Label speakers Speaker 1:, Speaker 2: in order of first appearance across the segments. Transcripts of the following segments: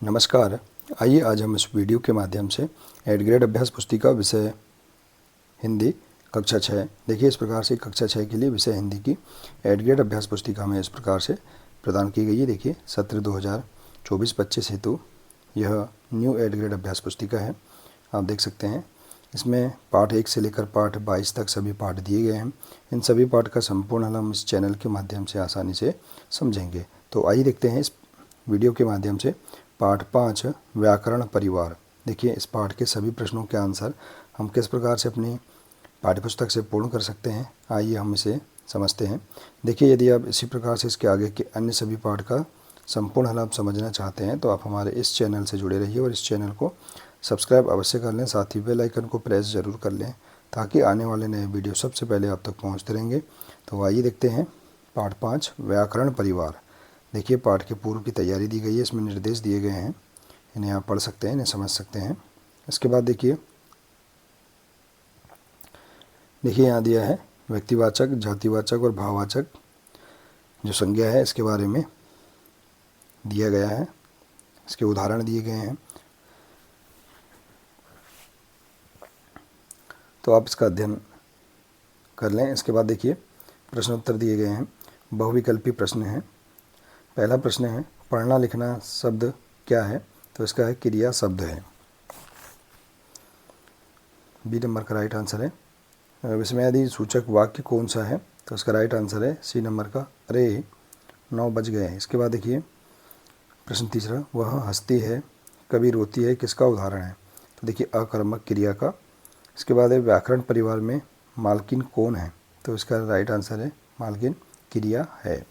Speaker 1: नमस्कार। आइए आज हम इस वीडियो के माध्यम से 8th ग्रेड अभ्यास पुस्तिका विषय हिंदी कक्षा 6 देखिए इस प्रकार से कक्षा 6 के लिए विषय हिंदी की 8th ग्रेड अभ्यास पुस्तिका में इस प्रकार से प्रदान की गई है। देखिए सत्र 2024-25 हेतु यह न्यू 8th ग्रेड अभ्यास पुस्तिका है। आप देख सकते हैं इसमें पाठ 1 से लेकर पाठ 22 तक सभी पाठ दिए गए हैं। इन सभी पाठ का संपूर्ण हल हम इस चैनल के माध्यम से आसानी से समझेंगे। तो आइए देखते हैं इस वीडियो के माध्यम से पाठ 5 व्याकरण परिवार। देखिए इस पाठ के सभी प्रश्नों के आंसर हम किस प्रकार से अपनी पाठ्यपुस्तक से पूर्ण कर सकते हैं, आइए हम इसे समझते हैं। देखिए यदि आप इसी प्रकार से इसके आगे के अन्य सभी पाठ का संपूर्ण हल आप समझना चाहते हैं तो आप हमारे इस चैनल से जुड़े रहिए और इस चैनल को सब्सक्राइब अवश्य कर लें, साथ ही बेल आइकन को प्रेस ज़रूर कर लें ताकि आने वाले नए वीडियो सबसे पहले आप तक पहुँचते रहेंगे। तो आइए देखते हैं पाठ 5 व्याकरण परिवार। देखिए पाठ के पूर्व की तैयारी दी गई है, इसमें निर्देश दिए गए हैं, इन्हें आप पढ़ सकते हैं, इन्हें समझ सकते हैं। इसके बाद देखिए यहाँ दिया है व्यक्तिवाचक, जातिवाचक और भाववाचक जो संज्ञा है इसके बारे में दिया गया है, इसके उदाहरण दिए गए हैं। तो आप इसका अध्ययन कर लें। इसके बाद देखिए प्रश्नोत्तर दिए गए हैं, बहुविकल्पी प्रश्न हैं। पहला प्रश्न है पढ़ना लिखना शब्द क्या है, तो इसका है क्रिया शब्द है। बी नंबर का राइट आंसर है। विस्मयादि सूचक वाक्य कौन सा है, तो इसका राइट आंसर है सी नंबर का, अरे 9 बज गए। इसके बाद देखिए प्रश्न तीसरा, वह हंसती है कभी रोती है, किसका उदाहरण है, तो देखिए अकर्मक क्रिया का। इसके बाद है व्याकरण परिवार में मालकिन कौन है, तो इसका राइट आंसर है मालकिन क्रिया है।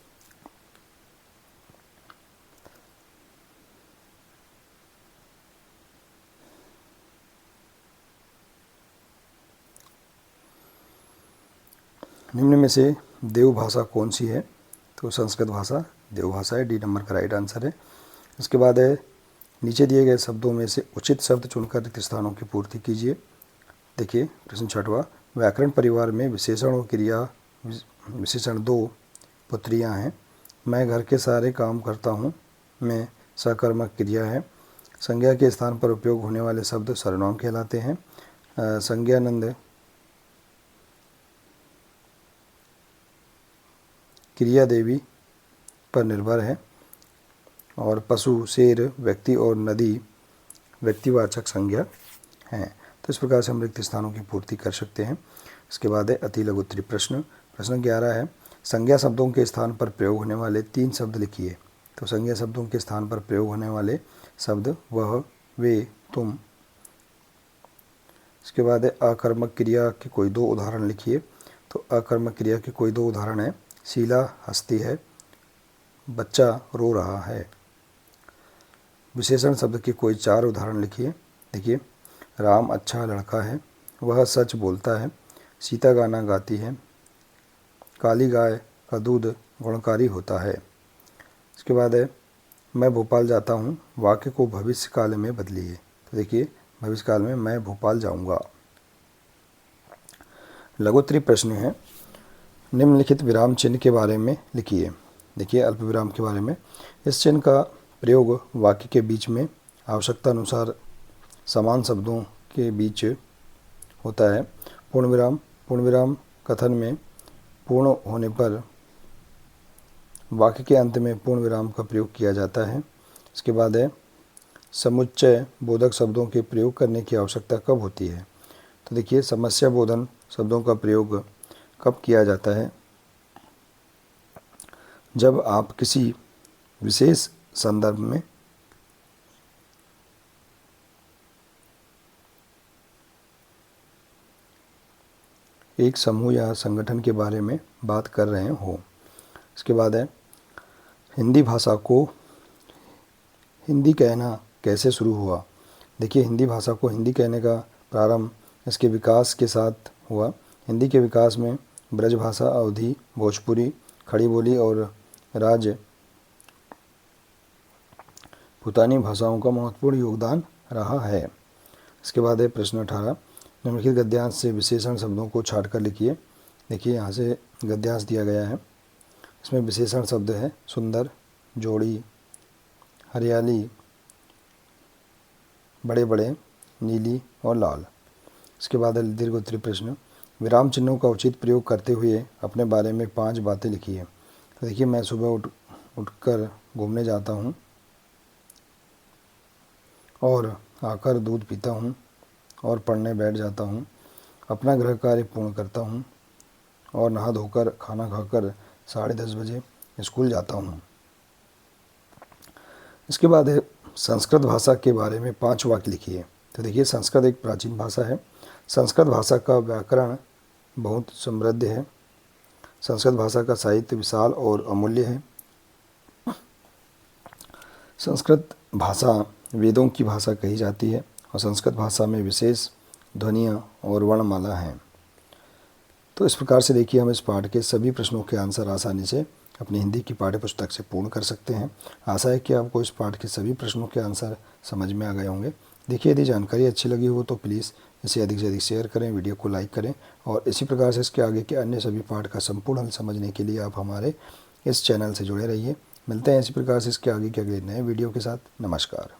Speaker 1: निम्न में से देव भाषा कौन सी है, तो संस्कृत भाषा देव भाषा है, डी नंबर का राइट आंसर है। इसके बाद है नीचे दिए गए शब्दों में से उचित शब्द चुनकर रिक्त स्थानों की पूर्ति कीजिए। देखिए प्रश्न 6वां, व्याकरण परिवार में विशेषण और क्रिया विशेषण 2 पुत्रियां हैं। मैं घर के सारे काम करता हूँ, मैं सकर्मक क्रिया है। संज्ञा के स्थान पर उपयोग होने वाले शब्द सर्वनाम कहलाते हैं। संज्ञानंद क्रिया देवी पर निर्भर है और पशु, शेर, व्यक्ति और नदी व्यक्तिवाचक संज्ञा हैं। तो इस प्रकार से हम रिक्त स्थानों की पूर्ति कर सकते हैं। इसके बाद है अति लघु उत्तरीय प्रश्न। प्रश्न 11 है संज्ञा शब्दों के स्थान पर प्रयोग होने वाले 3 शब्द लिखिए। तो संज्ञा शब्दों के स्थान पर प्रयोग होने वाले शब्द वह, वे, तुम। इसके बाद है अकर्मक क्रिया के कोई 2 उदाहरण लिखिए। तो अकर्मक क्रिया के कोई 2 उदाहरण है, शीला हंसती है, बच्चा रो रहा है। विशेषण शब्द के कोई 4 उदाहरण लिखिए। देखिए राम अच्छा लड़का है, वह सच बोलता है, सीता गाना गाती है, काली गाय का दूध गुणकारी होता है। इसके बाद है मैं भोपाल जाता हूँ, वाक्य को भविष्य काल में बदलिए। तो देखिए भविष्य काल में मैं भोपाल जाऊँगा। लघुत्तरीय प्रश्न है निम्नलिखित विराम चिन्ह के बारे में लिखिए। देखिए अल्प विराम के बारे में, इस चिन्ह का प्रयोग वाक्य के बीच में आवश्यकता अनुसार समान शब्दों के बीच होता है। पूर्ण विराम, पूर्ण विराम कथन में पूर्ण होने पर वाक्य के अंत में पूर्ण विराम का प्रयोग किया जाता है। इसके बाद है समुच्चय बोधक शब्दों के प्रयोग करने की आवश्यकता कब होती है, तो देखिए समस्या बोधन शब्दों का प्रयोग कब किया जाता है, जब आप किसी विशेष संदर्भ में एक समूह या संगठन के बारे में बात कर रहे हो। इसके बाद है हिंदी भाषा को हिंदी कहना कैसे शुरू हुआ। देखिए हिंदी भाषा को हिंदी कहने का प्रारंभ इसके विकास के साथ हुआ। हिंदी के विकास में ब्रज भाषा, अवधी, भोजपुरी, खड़ी बोली और राजपुतानी भाषाओं का महत्वपूर्ण योगदान रहा है। इसके बाद है प्रश्न 18, निम्नलिखित गद्यांश से विशेषण शब्दों को छांटकर लिखिए। देखिए यहाँ से गद्यांश दिया गया है, इसमें विशेषण शब्द है सुंदर, जोड़ी, हरियाली, बड़े बड़े, नीली और लाल। इसके बाद है दीर्घ उत्तरी प्रश्न, विराम चिन्हों का उचित प्रयोग करते हुए अपने बारे में 5 बातें लिखिए। तो देखिए, मैं सुबह उठकर घूमने जाता हूँ और आकर दूध पीता हूँ और पढ़ने बैठ जाता हूँ, अपना गृह कार्य पूर्ण करता हूँ और नहा धोकर खाना खाकर 10:30 बजे स्कूल जाता हूँ। इसके बाद है संस्कृत भाषा के बारे में 5 वाक्य लिखिए। तो देखिए, संस्कृत एक प्राचीन भाषा है। संस्कृत भाषा का व्याकरण बहुत समृद्ध है। संस्कृत भाषा का साहित्य विशाल और अमूल्य है। संस्कृत भाषा वेदों की भाषा कही जाती है और संस्कृत भाषा में विशेष ध्वनियाँ और वर्णमाला हैं। तो इस प्रकार से देखिए, हम इस पाठ के सभी प्रश्नों के आंसर आसानी से अपनी हिंदी की पाठ्य पुस्तक से पूर्ण कर सकते हैं। आशा है कि आपको इस पाठ के सभी प्रश्नों के आंसर समझ में आ गए होंगे। देखिए, यदि जानकारी अच्छी लगी हो तो प्लीज़ इसे अधिक से अधिक शेयर करें, वीडियो को लाइक करें और इसी प्रकार से इसके आगे के अन्य सभी पाठ का संपूर्ण हल समझने के लिए आप हमारे इस चैनल से जुड़े रहिए। मिलते हैं इसी प्रकार से इसके आगे के अगले नए वीडियो के साथ। नमस्कार।